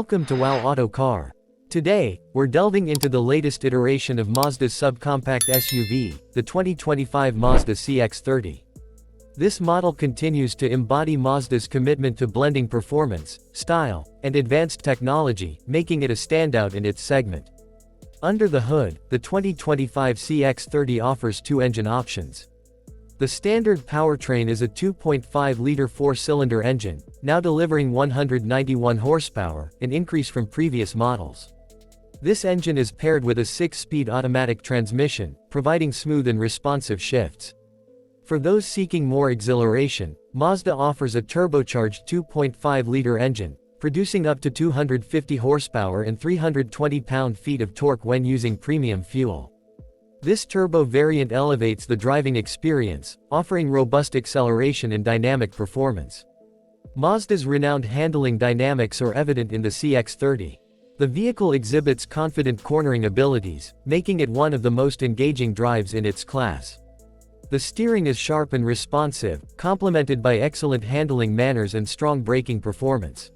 Welcome to Wow Auto Car. Today, we're delving into the latest iteration of Mazda's subcompact SUV, the 2025 Mazda CX-30. This model continues to embody Mazda's commitment to blending performance, style, and advanced technology, making it a standout in its segment. Under the hood, the 2025 CX-30 offers two engine options. The standard powertrain is a 2.5-liter four-cylinder engine, now delivering 191 horsepower, an increase from previous models. This engine is paired with a 6-speed automatic transmission, providing smooth and responsive shifts. For those seeking more exhilaration, Mazda offers a turbocharged 2.5-liter engine, producing up to 250 horsepower and 320 pound-feet of torque when using premium fuel. This turbo variant elevates the driving experience, offering robust acceleration and dynamic performance. Mazda's renowned handling dynamics are evident in the CX-30. The vehicle exhibits confident cornering abilities, making it one of the most engaging drives in its class. The steering is sharp and responsive, complemented by excellent handling manners and strong braking performance.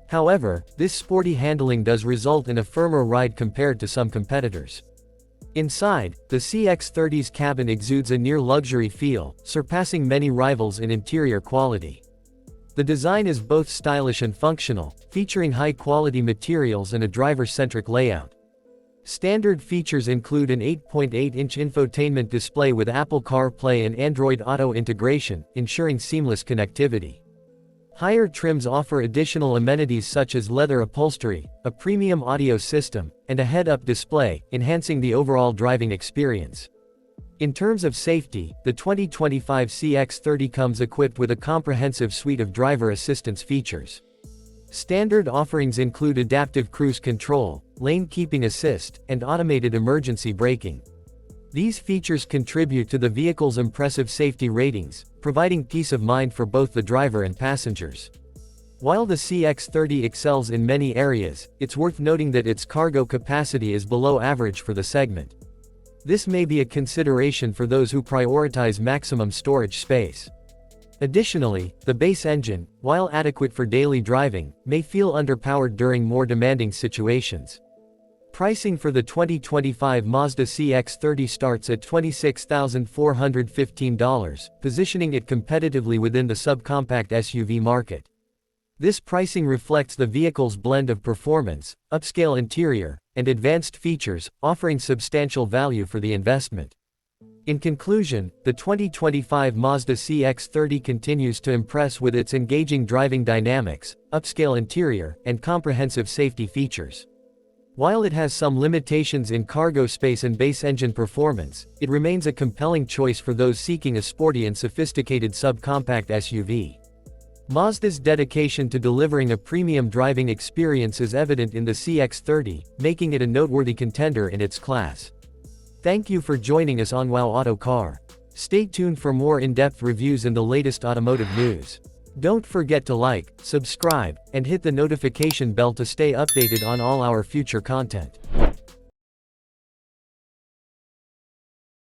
However, this sporty handling does result in a firmer ride compared to some competitors. Inside, the CX-30's cabin exudes a near-luxury feel, surpassing many rivals in interior quality. The design is both stylish and functional, featuring high-quality materials and a driver-centric layout. Standard features include an 8.8-inch infotainment display with Apple CarPlay and Android Auto integration, ensuring seamless connectivity. Higher trims offer additional amenities such as leather upholstery, a premium audio system, and a head-up display, enhancing the overall driving experience. In terms of safety, the 2025 CX-30 comes equipped with a comprehensive suite of driver assistance features. Standard offerings include adaptive cruise control, lane keeping assist, and automated emergency braking. These features contribute to the vehicle's impressive safety ratings, providing peace of mind for both the driver and passengers. While the CX-30 excels in many areas, it's worth noting that its cargo capacity is below average for the segment. This may be a consideration for those who prioritize maximum storage space. Additionally, the base engine, while adequate for daily driving, may feel underpowered during more demanding situations. Pricing for the 2025 Mazda CX-30 starts at $26,415, positioning it competitively within the subcompact SUV market. This pricing reflects the vehicle's blend of performance, upscale interior, and advanced features, offering substantial value for the investment. In conclusion, the 2025 Mazda CX-30 continues to impress with its engaging driving dynamics, upscale interior, and comprehensive safety features. While it has some limitations in cargo space and base engine performance, it remains a compelling choice for those seeking a sporty and sophisticated subcompact SUV. Mazda's dedication to delivering a premium driving experience is evident in the CX-30, making it a noteworthy contender in its class. Thank you for joining us on Wow Auto Car. Stay tuned for more in-depth reviews and the latest automotive news. Don't forget to like, subscribe, and hit the notification bell to stay updated on all our future content.